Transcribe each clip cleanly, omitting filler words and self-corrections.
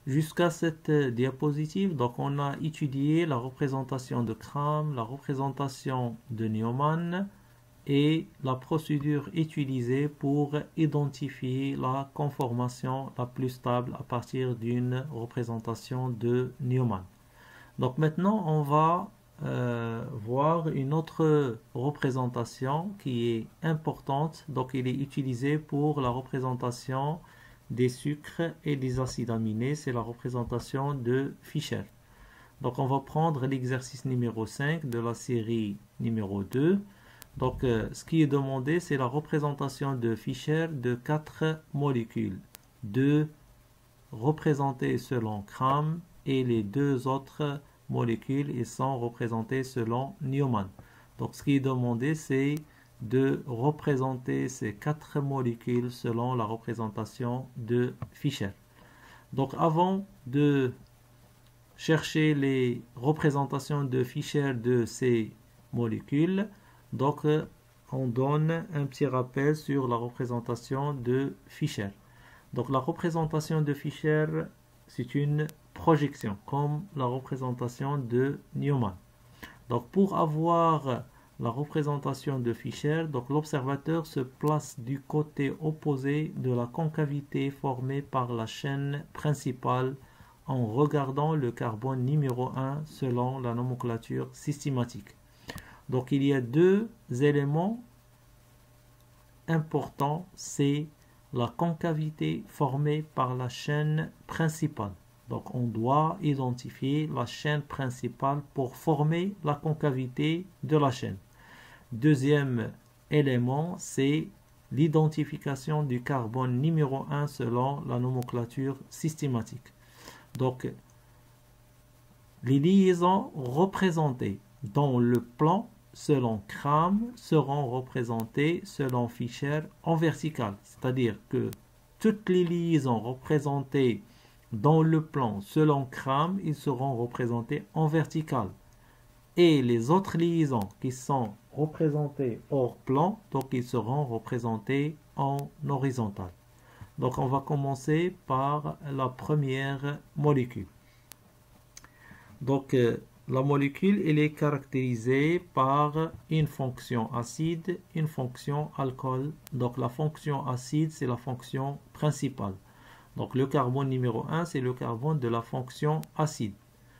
jusqu'à cette diapositive, donc on a étudié la représentation de Cram, la représentation de Neumann et la procédure utilisée pour identifier la conformation la plus stable à partir d'une représentation de Neumann. Donc maintenant, on va voir une autre représentation qui est importante. Donc il est utilisé pour la représentation des sucres et des acides aminés. C'est la représentation de Fischer. Donc on va prendre l'exercice numéro 5 de la série numéro 2. Donc ce qui est demandé, c'est la représentation de Fischer de 4 molécules. 2 représentées selon Cram et les 2 autres molécules ils sont représentées selon Neumann. Donc ce qui est demandé, c'est de représenter ces 4 molécules selon la représentation de Fischer. Donc avant de chercher les représentations de Fischer de ces molécules, donc on donne un petit rappel sur la représentation de Fischer. Donc la représentation de Fischer, c'est une projection, comme la représentation de Neumann. Donc pour avoir la représentation de Fischer, donc l'observateur se place du côté opposé de la concavité formée par la chaîne principale en regardant le carbone numéro 1 selon la nomenclature systématique. Donc il y a 2 éléments importants, c'est la concavité formée par la chaîne principale. Donc on doit identifier la chaîne principale pour former la concavité de la chaîne. Deuxième élément, c'est l'identification du carbone numéro 1 selon la nomenclature systématique. Donc les liaisons représentées dans le plan selon Cram seront représentées selon Fischer en vertical. C'est-à-dire que toutes les liaisons représentées dans le plan selon Cram, ils seront représentés en vertical. Et les autres liaisons qui sont représentées hors plan, donc ils seront représentés en horizontal. Donc on va commencer par la première molécule. Donc la molécule, elle est caractérisée par une fonction acide, une fonction alcool. Donc la fonction acide, c'est la fonction principale. Donc le carbone numéro 1, c'est le carbone de la fonction acide.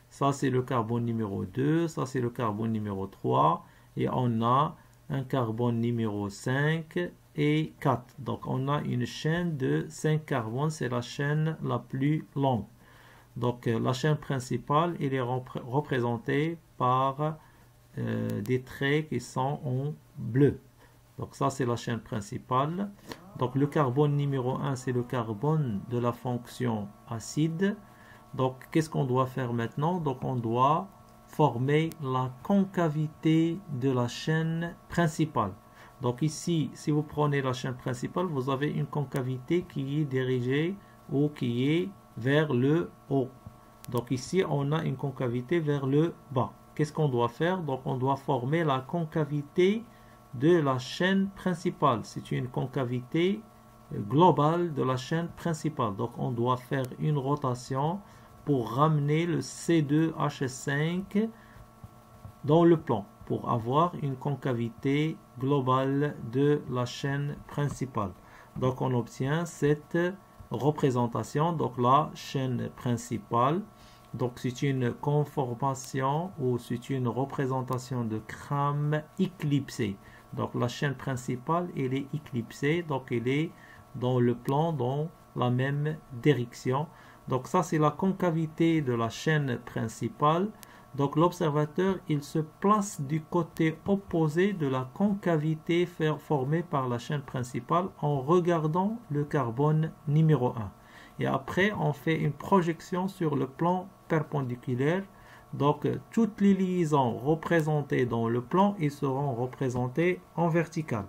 Ça, c'est le carbone numéro 2, ça, c'est le carbone numéro 3. Et on a un carbone numéro 5 et 4. Donc on a une chaîne de 5 carbones, c'est la chaîne la plus longue. Donc la chaîne principale, elle est représentée par des traits qui sont en bleu. Donc ça, c'est la chaîne principale. Donc le carbone numéro 1, c'est le carbone de la fonction acide. Donc qu'est-ce qu'on doit faire maintenant? Donc on doit former la concavité de la chaîne principale. Donc ici, si vous prenez la chaîne principale, vous avez une concavité qui est dirigée ou qui est vers le haut. Donc ici, on a une concavité vers le bas. Qu'est-ce qu'on doit faire? Donc on doit former la concavité de la chaîne principale. C'est une concavité globale de la chaîne principale. Donc on doit faire une rotation pour ramener le C2H5 dans le plan pour avoir une concavité globale de la chaîne principale. Donc on obtient cette représentation, donc la chaîne principale. Donc c'est une conformation ou c'est une représentation de Cram éclipsée. Donc la chaîne principale, elle est éclipsée, donc elle est dans le plan dans la même direction. Donc ça, c'est la concavité de la chaîne principale. Donc l'observateur, il se place du côté opposé de la concavité formée par la chaîne principale en regardant le carbone numéro 1. Et après, on fait une projection sur le plan perpendiculaire. Donc toutes les liaisons représentées dans le plan, ils seront représentées en vertical.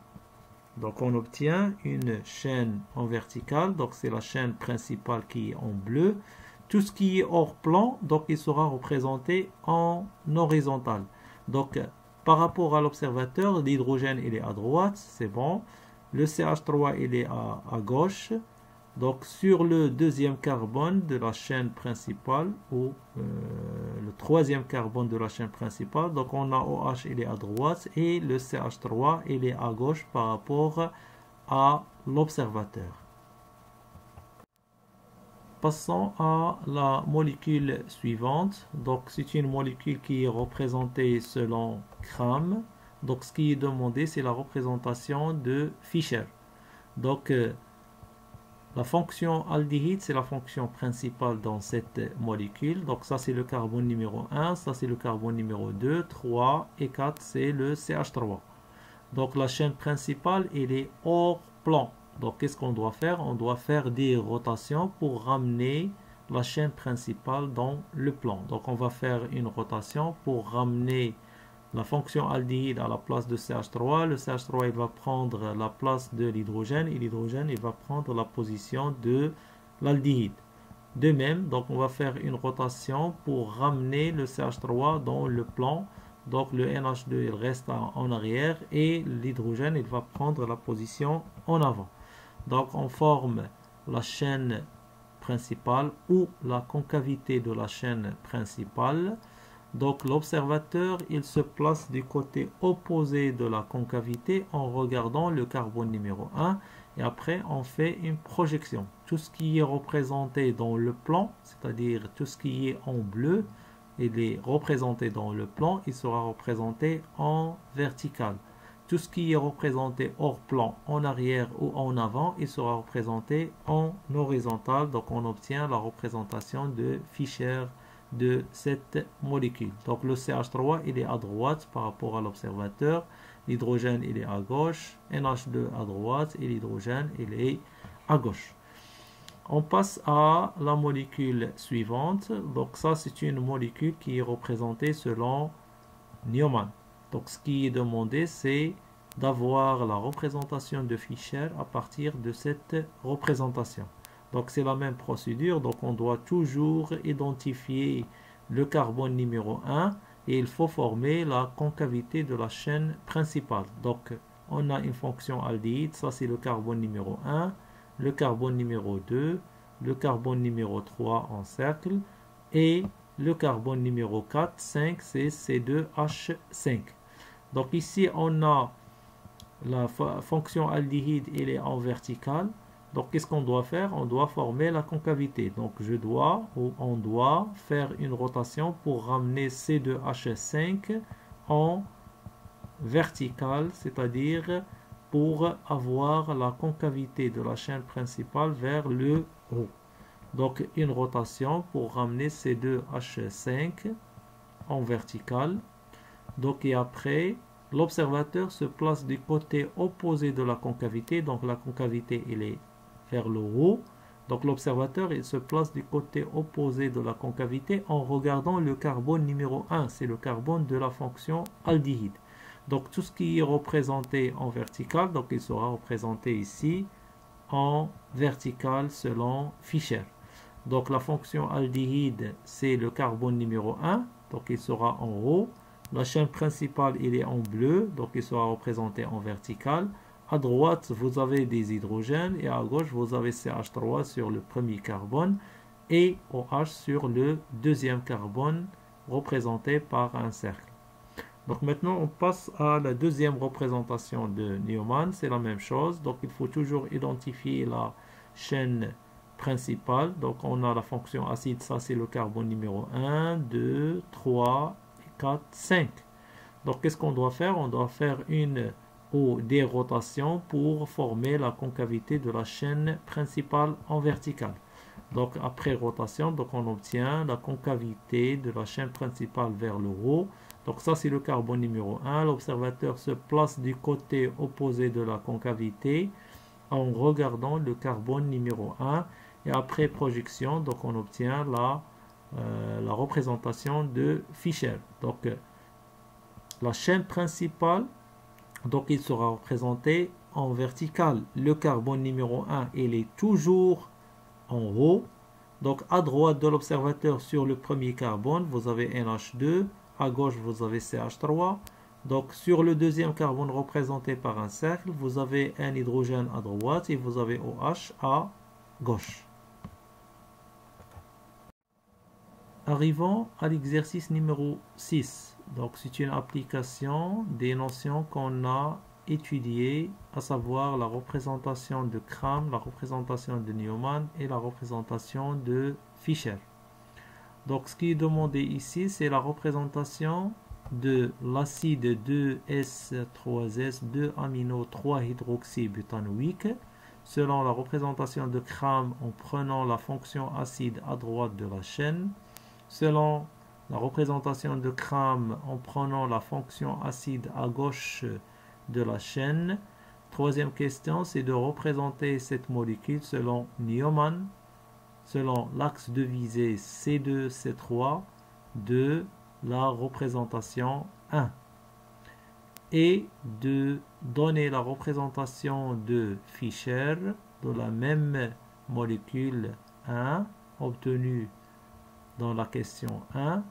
Donc on obtient une chaîne en verticale, donc c'est la chaîne principale qui est en bleu. Tout ce qui est hors plan, donc il sera représenté en horizontal. Donc par rapport à l'observateur, l'hydrogène il est à droite, c'est bon. Le CH3 il est à gauche. Donc sur le deuxième carbone de la chaîne principale ou le troisième carbone de la chaîne principale, donc on a OH, il est à droite et le CH3 il est à gauche par rapport à l'observateur. Passons à la molécule suivante. Donc c'est une molécule qui est représentée selon Cram. Donc ce qui est demandé, c'est la représentation de Fischer. Donc la fonction aldéhyde, c'est la fonction principale dans cette molécule. Donc ça c'est le carbone numéro 1, ça c'est le carbone numéro 2, 3 et 4 c'est le CH3. Donc la chaîne principale, elle est hors plan. Donc qu'est-ce qu'on doit faire? On doit faire des rotations pour ramener la chaîne principale dans le plan. Donc on va faire une rotation pour ramener la fonction aldéhyde à la place de CH3. Le CH3 il va prendre la place de l'hydrogène et l'hydrogène il va prendre la position de l'aldéhyde. De même, donc on va faire une rotation pour ramener le CH3 dans le plan. Donc le NH2 il reste en arrière et l'hydrogène il va prendre la position en avant. Donc on forme la chaîne principale ou la concavité de la chaîne principale. Donc l'observateur il se place du côté opposé de la concavité en regardant le carbone numéro 1 et après on fait une projection. Tout ce qui est représenté dans le plan, c'est-à-dire tout ce qui est en bleu, il est représenté dans le plan, il sera représenté en vertical. Tout ce qui est représenté hors plan, en arrière ou en avant, il sera représenté en horizontal. Donc on obtient la représentation de Fischer de cette molécule. Donc le CH3 il est à droite par rapport à l'observateur, l'hydrogène il est à gauche, NH2 à droite et l'hydrogène il est à gauche. On passe à la molécule suivante. Donc ça c'est une molécule qui est représentée selon Neumann. Donc ce qui est demandé c'est d'avoir la représentation de Fischer à partir de cette représentation. Donc c'est la même procédure, donc on doit toujours identifier le carbone numéro 1 et il faut former la concavité de la chaîne principale. Donc on a une fonction aldéhyde, ça c'est le carbone numéro 1, le carbone numéro 2, le carbone numéro 3 en cercle et le carbone numéro 4, 5 c'est C2H5. Donc ici on a la fonction aldéhyde, elle est en verticale. Donc, qu'est-ce qu'on doit faire? On doit former la concavité. Donc, on doit faire une rotation pour ramener C2H5 en verticale, c'est-à-dire pour avoir la concavité de la chaîne principale vers le haut. Donc, une rotation pour ramener C2H5 en verticale. Donc, et après, l'observateur se place du côté opposé de la concavité. Donc, la concavité, elle est vers le haut. Donc l'observateur il se place du côté opposé de la concavité en regardant le carbone numéro 1, c'est le carbone de la fonction aldéhyde. Donc tout ce qui est représenté en vertical, donc il sera représenté ici en vertical selon Fischer. Donc la fonction aldéhyde c'est le carbone numéro 1, donc il sera en haut. La chaîne principale il est en bleu, donc il sera représenté en vertical. À droite, vous avez des hydrogènes et à gauche, vous avez CH3 sur le premier carbone et OH sur le deuxième carbone représenté par un cercle. Donc maintenant, on passe à la deuxième représentation de Neumann. C'est la même chose. Donc il faut toujours identifier la chaîne principale. Donc on a la fonction acide, ça c'est le carbone numéro 1, 2, 3, 4, 5. Donc qu'est-ce qu'on doit faire? On doit faire une ou des rotations pour former la concavité de la chaîne principale en verticale. Donc après rotation, donc on obtient la concavité de la chaîne principale vers le haut. Donc ça c'est le carbone numéro 1. L'observateur se place du côté opposé de la concavité en regardant le carbone numéro 1. Et après projection, donc on obtient la représentation de Fischer. Donc la chaîne principale, donc il sera représenté en vertical. Le carbone numéro 1, il est toujours en haut. Donc à droite de l'observateur sur le premier carbone, vous avez NH2. À gauche, vous avez CH3. Donc sur le deuxième carbone représenté par un cercle, vous avez un hydrogène à droite et vous avez OH à gauche. Arrivons à l'exercice numéro 6. Donc, c'est une application des notions qu'on a étudiées, à savoir la représentation de Cram, la représentation de Neumann et la représentation de Fischer. Donc, ce qui est demandé ici, c'est la représentation de l'acide 2S3S, 2-amino-3-hydroxybutanoïque, selon la représentation de Cram en prenant la fonction acide à droite de la chaîne, selon la représentation de Cram en prenant la fonction acide à gauche de la chaîne. Troisième question, c'est de représenter cette molécule selon Neumann, selon l'axe de visée C2, C3 de la représentation 1. Et de donner la représentation de Fischer de la même molécule 1 obtenue dans la question 1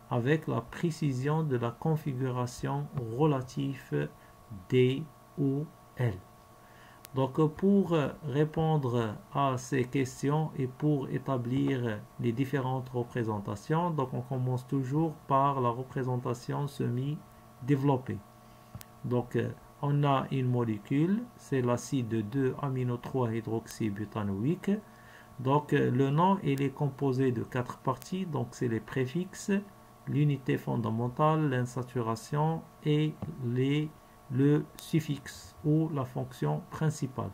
avec la précision de la configuration relative D ou L. Donc pour répondre à ces questions et pour établir les différentes représentations, donc on commence toujours par la représentation semi-développée. Donc on a une molécule, c'est l'acide 2-amino-3-hydroxybutanoïque. Donc le nom il est composé de 4 parties, donc c'est les préfixes, l'unité fondamentale, l'insaturation et le suffixe ou la fonction principale.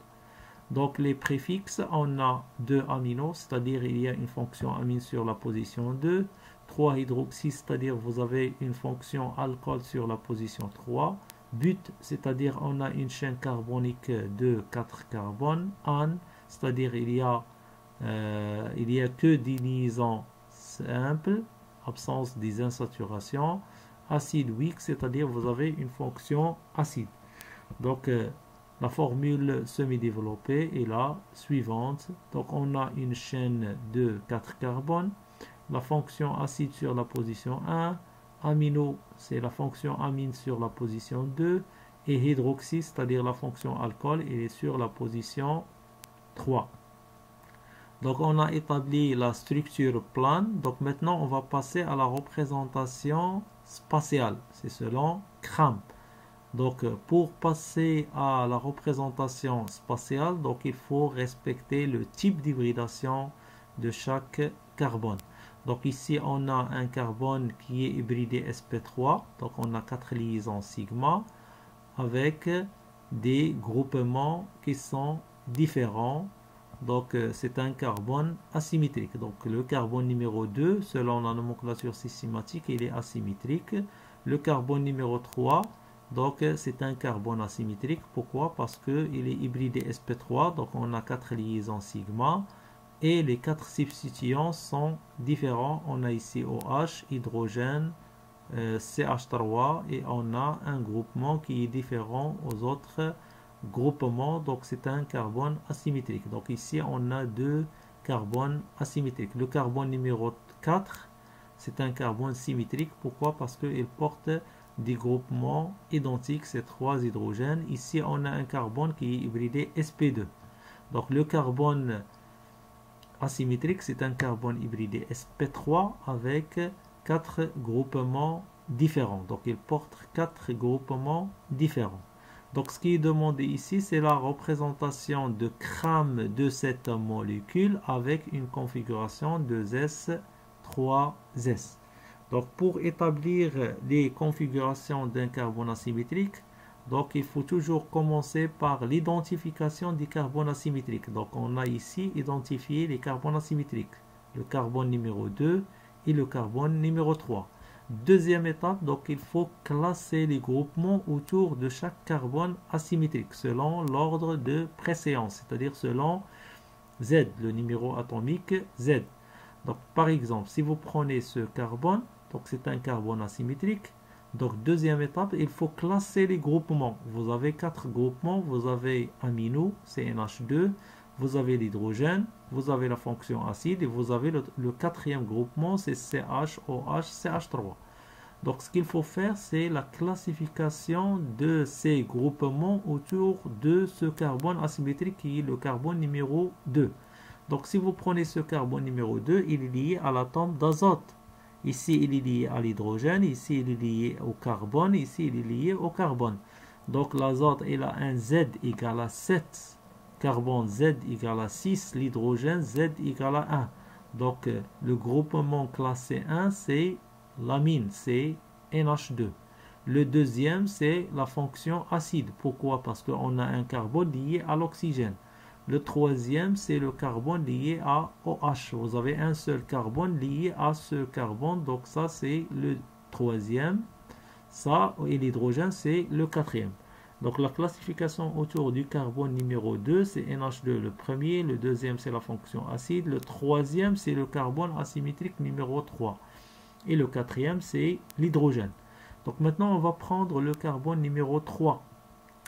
Donc les préfixes, on a 2 aminos, c'est-à-dire il y a une fonction amine sur la position 2, 3 hydroxy, c'est-à-dire vous avez une fonction alcool sur la position 3, but, c'est-à-dire on a une chaîne carbonique de 4 carbones, an, c'est-à-dire il y a que des liaisons simples, absence des insaturations, acide weak, c'est-à-dire vous avez une fonction acide. Donc la formule semi-développée est la suivante. Donc on a une chaîne de 4 carbones, la fonction acide sur la position 1, amino c'est la fonction amine sur la position 2 et hydroxy, c'est-à-dire la fonction alcool, elle est sur la position 3. Donc on a établi la structure plane. Donc maintenant on va passer à la représentation spatiale. C'est selon Cram. Donc pour passer à la représentation spatiale, donc il faut respecter le type d'hybridation de chaque carbone. Donc ici on a un carbone qui est hybridé sp3. Donc on a 4 liaisons sigma avec des groupements qui sont différents. Donc c'est un carbone asymétrique. Donc le carbone numéro 2, selon la nomenclature systématique, il est asymétrique. Le carbone numéro 3, donc c'est un carbone asymétrique. Pourquoi? Parce qu'il est hybridé sp3, donc on a 4 liaisons sigma. Et les 4 substituants sont différents. On a ici OH, hydrogène, CH3 et on a un groupement qui est différent aux autres groupement, donc c'est un carbone asymétrique. Donc ici on a 2 carbones asymétriques. Le carbone numéro 4, c'est un carbone symétrique. Pourquoi? Parce qu'il porte des groupements identiques, c'est 3 hydrogènes. Ici on a un carbone qui est hybridé sp2. Donc le carbone asymétrique, c'est un carbone hybridé sp3 avec 4 groupements différents. Donc il porte 4 groupements différents. Donc ce qui est demandé ici, c'est la représentation de Cram de cette molécule avec une configuration de 2s3s. Donc pour établir les configurations d'un carbone asymétrique, donc il faut toujours commencer par l'identification des carbones asymétriques. Donc on a ici identifié les carbones asymétriques, le carbone numéro 2 et le carbone numéro 3. Deuxième étape, donc il faut classer les groupements autour de chaque carbone asymétrique selon l'ordre de préséance, c'est-à-dire selon Z, le numéro atomique Z. Donc par exemple, si vous prenez ce carbone, donc c'est un carbone asymétrique. Donc deuxième étape, il faut classer les groupements. Vous avez 4 groupements, vous avez amino, CNH2, vous avez l'hydrogène, vous avez la fonction acide et vous avez le quatrième groupement, c'est CHOH, CH3. Donc ce qu'il faut faire, c'est la classification de ces groupements autour de ce carbone asymétrique qui est le carbone numéro 2. Donc si vous prenez ce carbone numéro 2, il est lié à l'atome d'azote. Ici, il est lié à l'hydrogène, ici, il est lié au carbone, ici, il est lié au carbone. Donc l'azote, il a un Z égale à 7, carbone Z égale à 6, l'hydrogène Z égale à 1. Donc le groupement classé 1, c'est l'amine, c'est NH2. Le deuxième, c'est la fonction acide. Pourquoi? Parce qu'on a un carbone lié à l'oxygène. Le troisième, c'est le carbone lié à OH. Vous avez un seul carbone lié à ce carbone. Donc ça, c'est le troisième. Ça, et l'hydrogène, c'est le quatrième. Donc la classification autour du carbone numéro 2, c'est NH2 le premier. Le deuxième, c'est la fonction acide. Le troisième, c'est le carbone asymétrique numéro 3. Et le quatrième, c'est l'hydrogène. Donc maintenant, on va prendre le carbone numéro 3.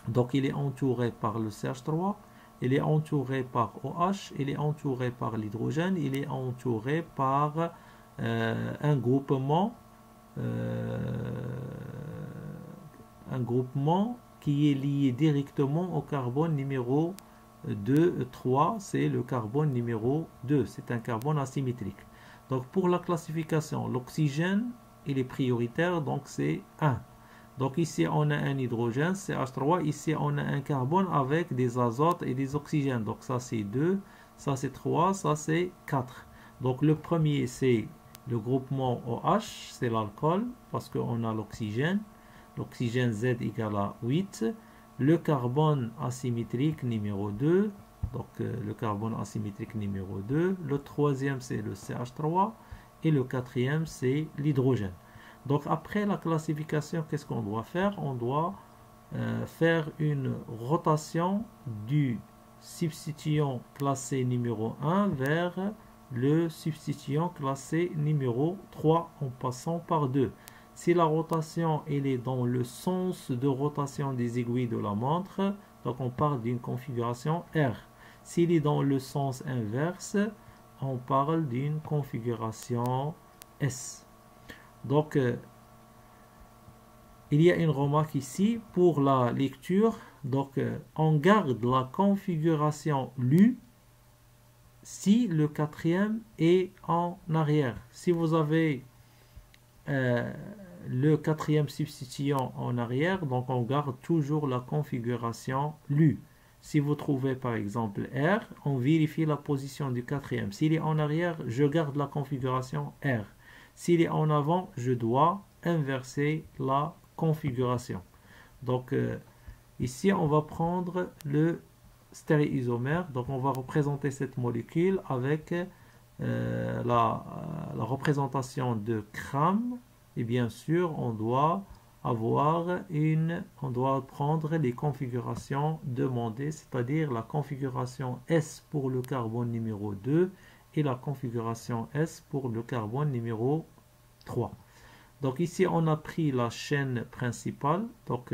Donc il est entouré par le CH3. Il est entouré par OH, il est entouré par l'hydrogène, il est entouré par un groupement qui est lié directement au carbone numéro 2, 3, c'est le carbone numéro 2, c'est un carbone asymétrique. Donc pour la classification, l'oxygène, il est prioritaire, donc c'est 1. Donc ici on a un hydrogène, CH3, ici on a un carbone avec des azotes et des oxygènes. Donc ça c'est 2, ça c'est 3, ça c'est 4. Donc le premier c'est le groupement OH, c'est l'alcool, parce qu'on a l'oxygène. L'oxygène Z égale à 8. Le carbone asymétrique numéro 2, donc le carbone asymétrique numéro 2. Le troisième c'est le CH3 et le quatrième c'est l'hydrogène. Donc après la classification, qu'est-ce qu'on doit faire? On doit faire une rotation du substituant classé numéro 1 vers le substituant classé numéro 3 en passant par 2. Si la rotation elle est dans le sens de rotation des aiguilles de la montre, donc on parle d'une configuration R. S'il est dans le sens inverse, on parle d'une configuration S. Donc, il y a une remarque ici pour la lecture. Donc, on garde la configuration LU si le quatrième est en arrière. Si vous avez le quatrième substituant en arrière, donc on garde toujours la configuration LU. Si vous trouvez par exemple R, on vérifie la position du quatrième. S'il est en arrière, je garde la configuration R. S'il est en avant, je dois inverser la configuration. Donc ici, on va prendre le stéréoisomère. Donc on va représenter cette molécule avec la représentation de CRAM. Et bien sûr, on doit prendre les configurations demandées, c'est-à-dire la configuration S pour le carbone numéro 2 et la configuration S pour le carbone numéro 3. Donc ici, on a pris la chaîne principale. Donc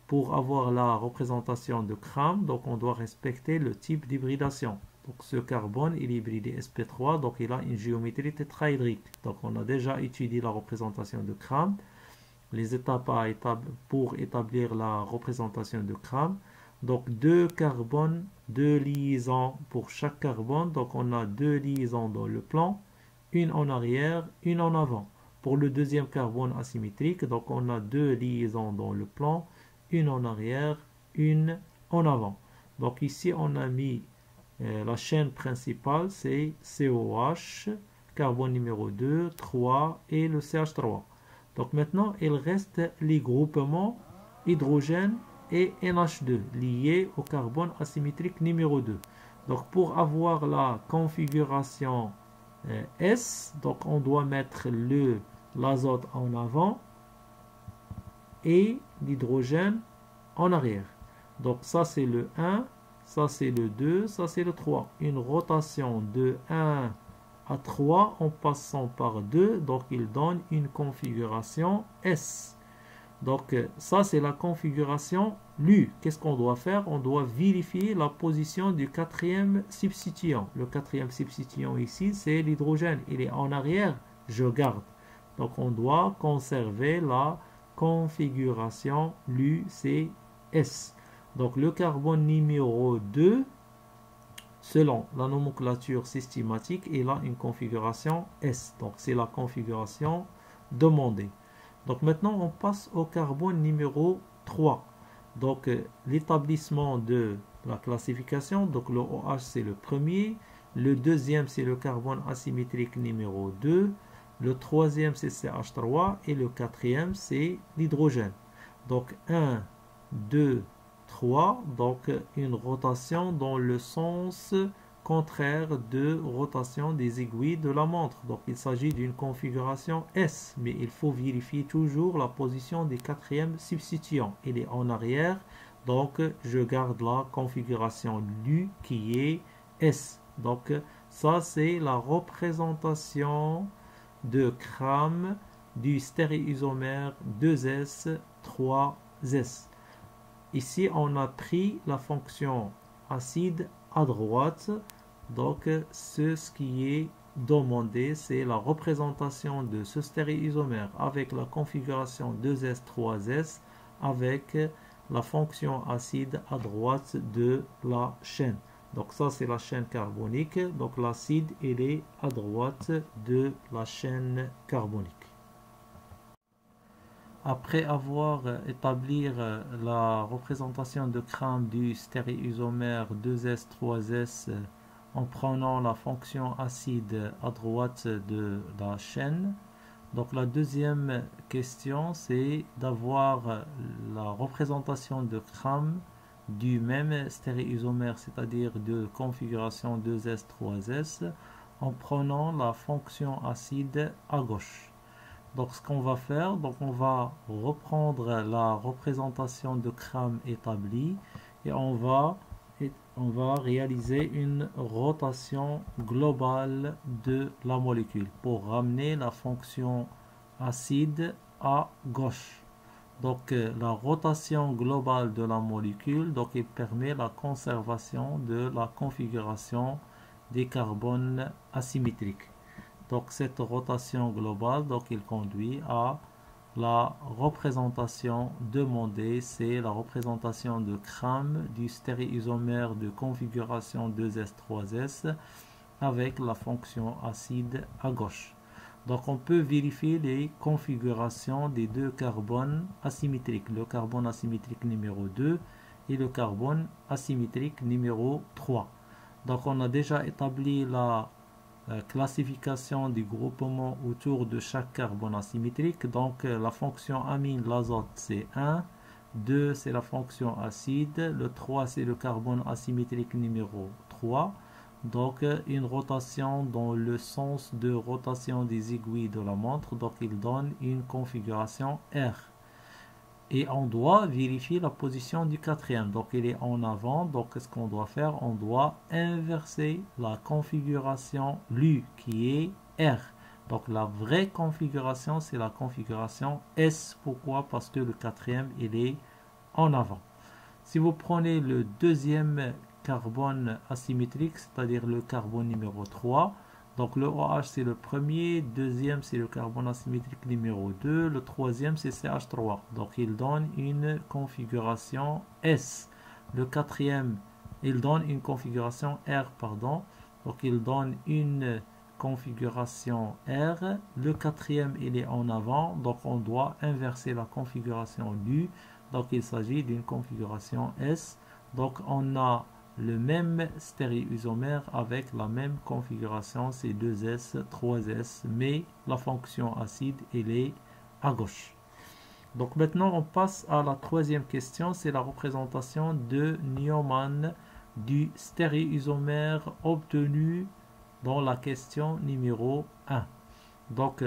pour avoir la représentation de CRAM, donc on doit respecter le type d'hybridation. Donc ce carbone, il est hybridé sp3, donc il a une géométrie tétraédrique. Donc on a déjà étudié la représentation de CRAM. Les étapes pour établir la représentation de CRAM. Donc 2 carbones, 2 liaisons pour chaque carbone. Donc on a 2 liaisons dans le plan, une en arrière, une en avant. Pour le deuxième carbone asymétrique, donc on a 2 liaisons dans le plan, une en arrière, une en avant. Donc ici on a mis la chaîne principale, c'est COH, carbone numéro 2, 3 et le CH3. Donc maintenant, il reste les groupements hydrogène et NH2 liés au carbone asymétrique numéro 2. Donc pour avoir la configuration S, donc on doit mettre l'azote en avant et l'hydrogène en arrière. Donc ça c'est le 1, ça c'est le 2, ça c'est le 3. Une rotation de 1 à 3 en passant par 2, donc il donne une configuration S. Donc ça c'est la configuration LU. Qu'est-ce qu'on doit faire? On doit vérifier la position du quatrième substituant. Le quatrième substituant ici c'est l'hydrogène. Il est en arrière, je garde. Donc on doit conserver la configuration LU, c'est S. Donc le carbone numéro 2, selon la nomenclature systématique, il a une configuration S. Donc c'est la configuration demandée. Donc maintenant on passe au carbone numéro 3. Donc l'établissement de la classification, donc le OH c'est le premier, le deuxième c'est le carbone asymétrique numéro 2, le troisième c'est CH3 et le quatrième c'est l'hydrogène. Donc 1, 2, 3, donc une rotation dans le sens contraire de rotation des aiguilles de la montre. Donc il s'agit d'une configuration S, mais il faut vérifier toujours la position des quatrièmes substituants. Il est en arrière, donc je garde la configuration LU qui est S. Donc ça c'est la représentation de CRAM du stéréoisomère 2S, 3S. Ici, on a pris la fonction acide à droite. Donc, ce qui est demandé, c'est la représentation de ce stéréoisomère avec la configuration 2S, 3S, avec la fonction acide à droite de la chaîne. Donc, ça, c'est la chaîne carbonique. Donc, l'acide, il est à droite de la chaîne carbonique. Après avoir établi la représentation de CRAM du stéréoisomère 2S, 3S en prenant la fonction acide à droite de la chaîne, donc la deuxième question c'est d'avoir la représentation de CRAM du même stéréoisomère, c'est-à-dire de configuration 2S, 3S, en prenant la fonction acide à gauche. Donc ce qu'on va faire, donc on va reprendre la représentation de CRAM établie et on va réaliser une rotation globale de la molécule pour ramener la fonction acide à gauche. Donc la rotation globale de la molécule, donc il permet la conservation de la configuration des carbones asymétriques. Donc cette rotation globale, donc il conduit à la représentation demandée, c'est la représentation de CRAM du stéréoisomère de configuration 2S, 3S avec la fonction acide à gauche. Donc on peut vérifier les configurations des deux carbones asymétriques, le carbone asymétrique numéro 2 et le carbone asymétrique numéro 3. Donc on a déjà établi la classification du groupement autour de chaque carbone asymétrique. Donc la fonction amine, l'azote c'est 1, 2 c'est la fonction acide, le 3 c'est le carbone asymétrique numéro 3. Donc une rotation dans le sens de rotation des aiguilles de la montre, donc il donne une configuration R. Et on doit vérifier la position du quatrième. Donc il est en avant. Donc qu'est-ce qu'on doit faire? On doit inverser la configuration LU qui est R. Donc la vraie configuration, c'est la configuration S. Pourquoi? Parce que le quatrième, il est en avant. Si vous prenez le deuxième carbone asymétrique, c'est-à-dire le carbone numéro 3, donc le OH c'est le premier, deuxième c'est le carbone asymétrique numéro 2, le troisième c'est CH3. Donc il donne une configuration S. Le quatrième, il donne une configuration R, pardon. Donc il donne une configuration R. Le quatrième il est en avant, donc on doit inverser la configuration LU. Donc il s'agit d'une configuration S. Donc on a le même stéréoisomère avec la même configuration, c'est 2S, 3S, mais la fonction acide, elle est à gauche. Donc maintenant, on passe à la troisième question, c'est la représentation de Neumann du stéréoisomère obtenu dans la question numéro 1. Donc,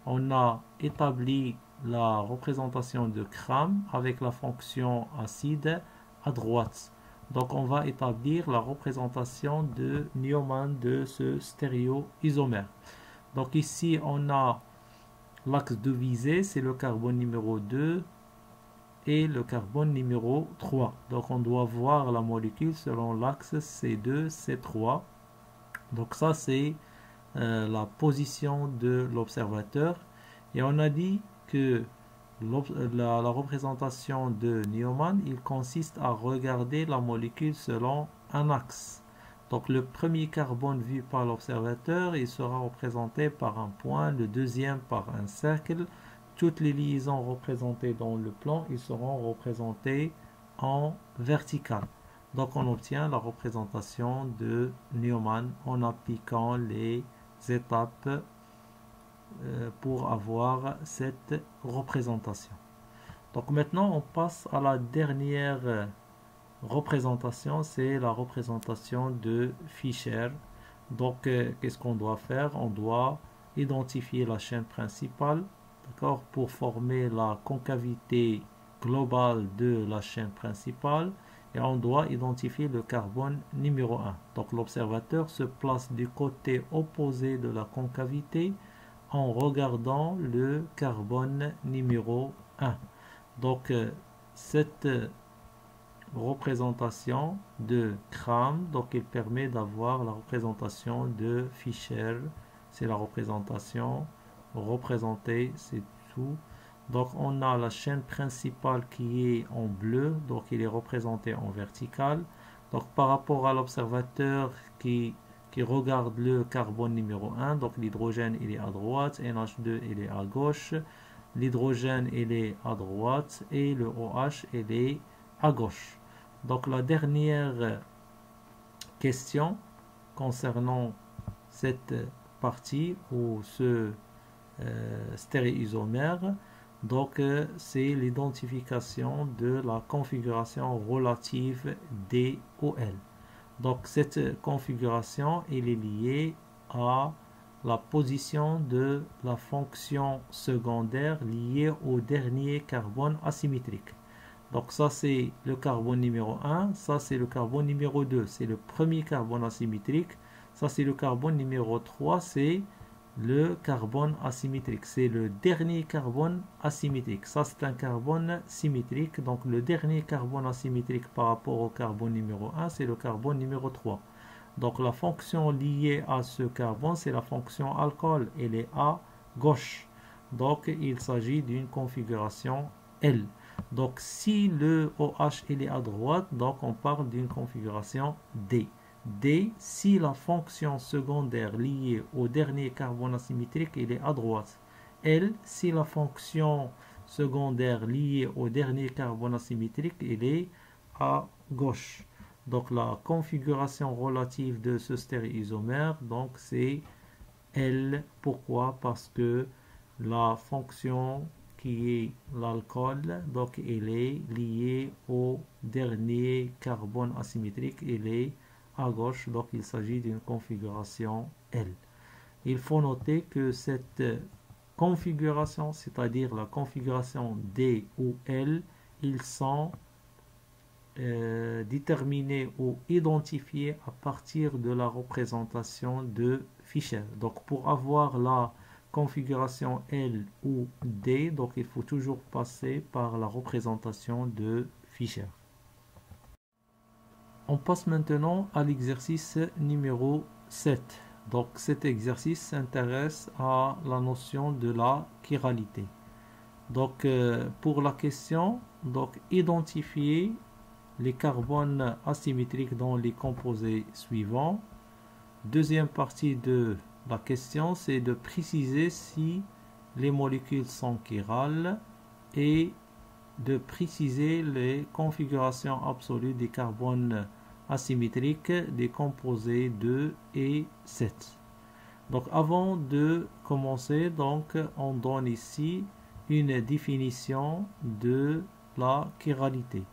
on a établi la représentation de CRAM avec la fonction acide à droite. Donc on va établir la représentation de Neumann de ce stéréoisomère. Donc ici on a l'axe de visée, c'est le carbone numéro 2 et le carbone numéro 3. Donc on doit voir la molécule selon l'axe C2, C3. Donc ça c'est la position de l'observateur. Et on a dit que la représentation de Neumann, il consiste à regarder la molécule selon un axe. Donc le premier carbone vu par l'observateur, il sera représenté par un point, le deuxième par un cercle. Toutes les liaisons représentées dans le plan, ils seront représentées en vertical. Donc on obtient la représentation de Neumann en appliquant les étapes pour avoir cette représentation. Donc maintenant on passe à la dernière représentation, c'est la représentation de Fischer. Donc qu'est-ce qu'on doit faire? On doit identifier la chaîne principale, d'accord, pour former la concavité globale de la chaîne principale, et on doit identifier le carbone numéro 1. Donc l'observateur se place du côté opposé de la concavité en regardant le carbone numéro 1. Donc cette représentation de Kram, donc il permet d'avoir la représentation de Fischer. C'est la représentation représentée, c'est tout. Donc on a la chaîne principale qui est en bleu, donc il est représenté en vertical. Donc par rapport à l'observateur qui regarde le carbone numéro 1, donc l'hydrogène il est à droite, NH2 il est à gauche, l'hydrogène il est à droite et le OH il est à gauche. Donc la dernière question concernant cette partie ou ce stéréoisomère, donc c'est l'identification de la configuration relative DOL. Donc cette configuration elle est liée à la position de la fonction secondaire liée au dernier carbone asymétrique. Donc ça c'est le carbone numéro 1, ça c'est le carbone numéro 2, c'est le premier carbone asymétrique, ça c'est le carbone numéro 3, c'est le carbone asymétrique, c'est le dernier carbone asymétrique. Ça c'est un carbone symétrique, donc le dernier carbone asymétrique par rapport au carbone numéro 1, c'est le carbone numéro 3. Donc la fonction liée à ce carbone, c'est la fonction alcool, elle est à gauche. Donc il s'agit d'une configuration L. Donc si le OH il est à droite, donc on parle d'une configuration D. D, si la fonction secondaire liée au dernier carbone asymétrique il est à droite. L, si la fonction secondaire liée au dernier carbone asymétrique il est à gauche. Donc la configuration relative de ce stéréoisomère, donc c'est L. Pourquoi? Parce que la fonction qui est l'alcool, donc elle est liée au dernier carbone asymétrique, elle est à gauche, donc il s'agit d'une configuration L. Il faut noter que cette configuration, c'est-à-dire la configuration D ou L, ils sont déterminés ou identifiés à partir de la représentation de Fischer. Donc pour avoir la configuration L ou D, donc il faut toujours passer par la représentation de Fischer. On passe maintenant à l'exercice numéro 7. Donc cet exercice s'intéresse à la notion de la chiralité. Donc pour la question, donc identifier les carbones asymétriques dans les composés suivants. Deuxième partie de la question, c'est de préciser si les molécules sont chirales et de préciser les configurations absolues des carbones asymétriques des composés 2 et 7. Donc avant de commencer, donc on donne ici une définition de la chiralité.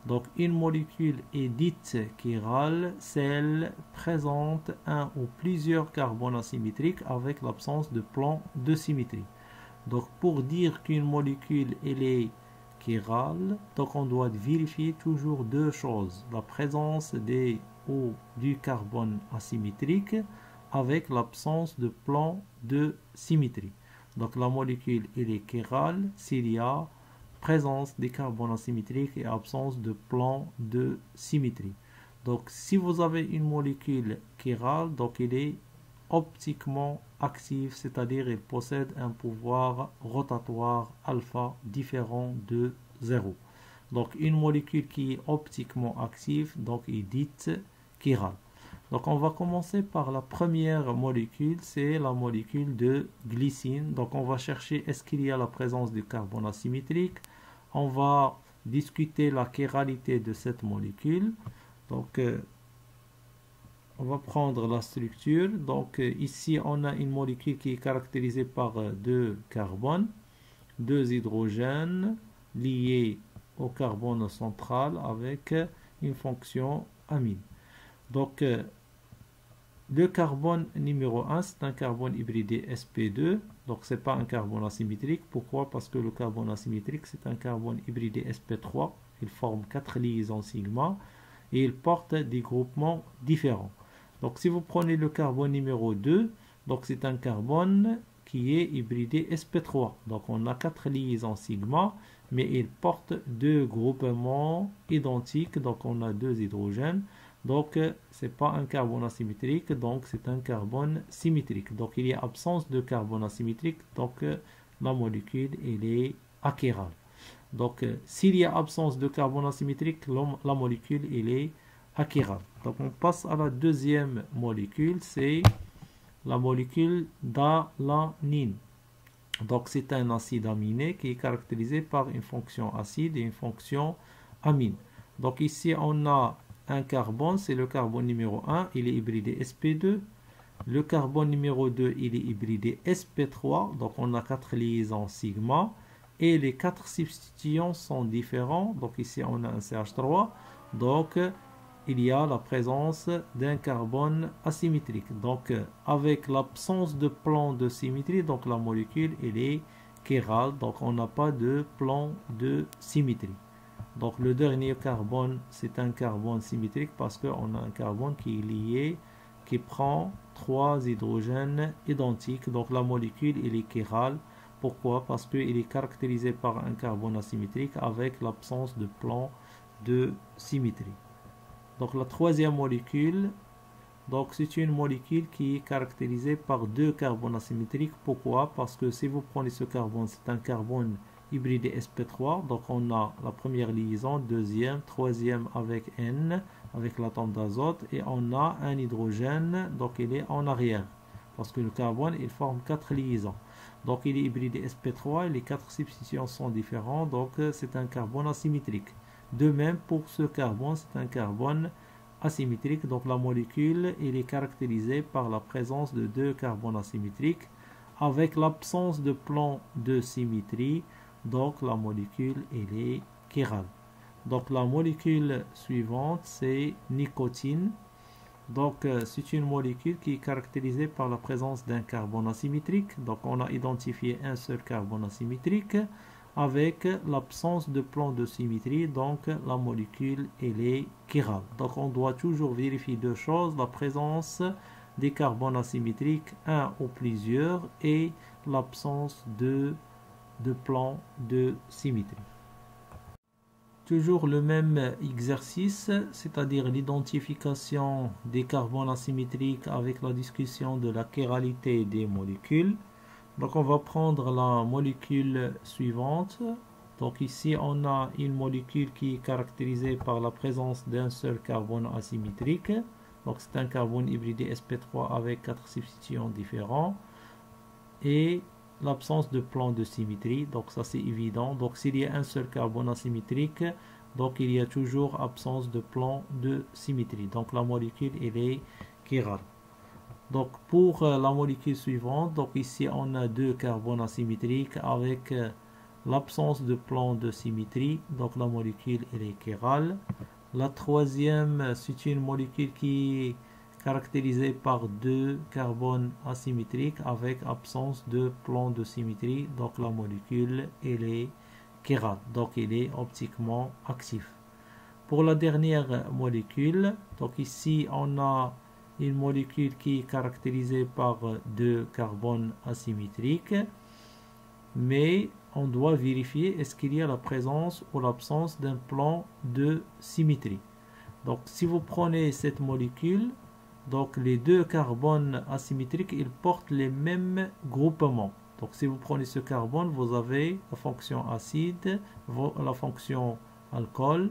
Donc une molécule est dite chirale si elle présente un ou plusieurs carbones asymétriques avec l'absence de plan de symétrie. Donc pour dire qu'une molécule elle est chirale, donc on doit vérifier toujours deux choses: la présence des ou du carbone asymétrique avec l'absence de plan de symétrie. Donc la molécule elle est chirale s'il y a présence des carbones asymétriques et absence de plan de symétrie. Donc si vous avez une molécule chirale, donc elle est optiquement active, c'est-à-dire elle possède un pouvoir rotatoire alpha différent de 0. Donc une molécule qui est optiquement active, donc est dite chirale. Donc on va commencer par la première molécule, c'est la molécule de glycine. Donc on va chercher est-ce qu'il y a la présence du carbone asymétrique. On va discuter la chiralité de cette molécule. Donc on va prendre la structure. Donc ici on a une molécule qui est caractérisée par deux carbones, deux hydrogènes liés au carbone central avec une fonction amine. Donc le carbone numéro 1, c'est un carbone hybridé sp2, donc c'est pas un carbone asymétrique. Pourquoi? Parce que le carbone asymétrique, c'est un carbone hybridé sp3, il forme 4 liaisons sigma et il porte des groupements différents. Donc si vous prenez le carbone numéro 2, donc c'est un carbone qui est hybridé sp3, donc on a 4 liaisons sigma, mais il porte deux groupements identiques, donc on a deux hydrogènes. Donc, ce n'est pas un carbone asymétrique, donc c'est un carbone symétrique. Donc, il y a absence de carbone asymétrique, donc la molécule elle est achirale. Donc, s'il y a absence de carbone asymétrique, la molécule elle est achirale. Donc, on passe à la deuxième molécule, c'est la molécule d'alanine. Donc, c'est un acide aminé qui est caractérisé par une fonction acide et une fonction amine. Donc, ici, on a un carbone, c'est le carbone numéro 1, il est hybridé sp2. Le carbone numéro 2, il est hybridé sp3, donc on a 4 liaisons sigma. Et les 4 substituants sont différents, donc ici on a un CH3. Donc il y a la présence d'un carbone asymétrique. Donc avec l'absence de plan de symétrie, donc la molécule elle est chirale, donc on n'a pas de plan de symétrie. Donc le dernier carbone, c'est un carbone symétrique parce qu'on a un carbone qui est lié, qui prend 3 hydrogènes identiques. Donc la molécule, elle est chirale. Pourquoi? Parce qu'il est caractérisé par un carbone asymétrique avec l'absence de plan de symétrie. Donc la troisième molécule, donc c'est une molécule qui est caractérisée par deux carbones asymétriques. Pourquoi? Parce que si vous prenez ce carbone, c'est un carbone hybridé sp3, donc on a la première liaison, deuxième, troisième avec N, avec l'atome d'azote, et on a un hydrogène, donc il est en arrière, parce que le carbone, il forme 4 liaisons. Donc il est hybridé sp3, et les 4 substitutions sont différentes, donc c'est un carbone asymétrique. De même, pour ce carbone, c'est un carbone asymétrique, donc la molécule, elle est caractérisée par la présence de deux carbones asymétriques, avec l'absence de plan de symétrie. Donc la molécule elle est chirale. Donc la molécule suivante c'est nicotine. Donc c'est une molécule qui est caractérisée par la présence d'un carbone asymétrique. Donc on a identifié un seul carbone asymétrique avec l'absence de plan de symétrie. Donc la molécule elle est chirale. Donc on doit toujours vérifier deux choses, la présence des carbones asymétriques, un ou plusieurs, et l'absence de plan de symétrie. Toujours le même exercice, c'est-à-dire l'identification des carbones asymétriques avec la discussion de la chiralité des molécules. Donc on va prendre la molécule suivante. Donc ici on a une molécule qui est caractérisée par la présence d'un seul carbone asymétrique. Donc c'est un carbone hybridé sp3 avec 4 substituants différents. Et l'absence de plan de symétrie, donc ça c'est évident. Donc s'il y a un seul carbone asymétrique, donc il y a toujours absence de plan de symétrie. Donc la molécule elle est chirale. Donc pour la molécule suivante, donc ici on a deux carbones asymétriques avec l'absence de plan de symétrie. Donc la molécule elle est chirale. La troisième, c'est une molécule qui est caractérisée par deux carbones asymétriques avec absence de plan de symétrie. Donc la molécule elle est chirale, donc il est optiquement actif. Pour la dernière molécule, donc ici on a une molécule qui est caractérisée par deux carbones asymétriques, mais on doit vérifier est-ce qu'il y a la présence ou l'absence d'un plan de symétrie. Donc si vous prenez cette molécule, donc les deux carbones asymétriques, ils portent les mêmes groupements. Donc si vous prenez ce carbone, vous avez la fonction acide, la fonction alcool,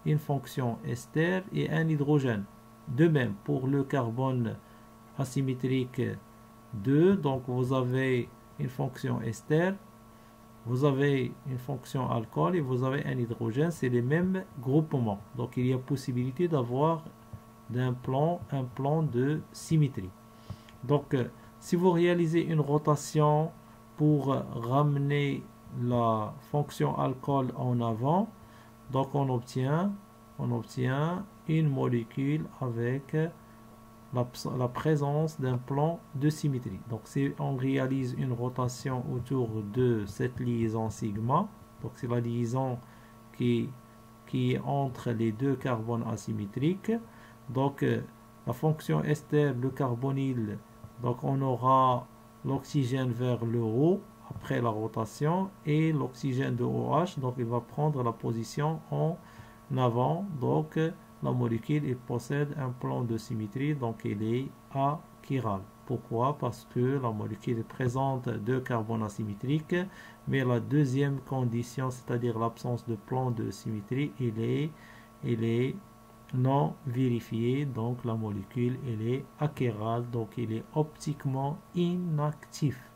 une fonction ester et un hydrogène. De même, pour le carbone asymétrique 2, donc vous avez une fonction ester, vous avez une fonction alcool et vous avez un hydrogène, c'est les mêmes groupements. Donc il y a possibilité d'avoir un plan de symétrie. Donc si vous réalisez une rotation pour ramener la fonction alcool en avant, donc on obtient une molécule avec la présence d'un plan de symétrie. Donc si on réalise une rotation autour de cette liaison sigma, donc c'est la liaison qui est entre les deux carbones asymétriques, donc la fonction ester, le carbonyle, donc on aura l'oxygène vers le haut après la rotation et l'oxygène de OH, donc il va prendre la position en avant, donc la molécule possède un plan de symétrie, donc il est achirale. Pourquoi? Parce que la molécule présente deux carbones asymétriques, mais la deuxième condition, c'est-à-dire l'absence de plan de symétrie, il est non vérifiée, donc la molécule elle est achirale, donc il est optiquement inactif.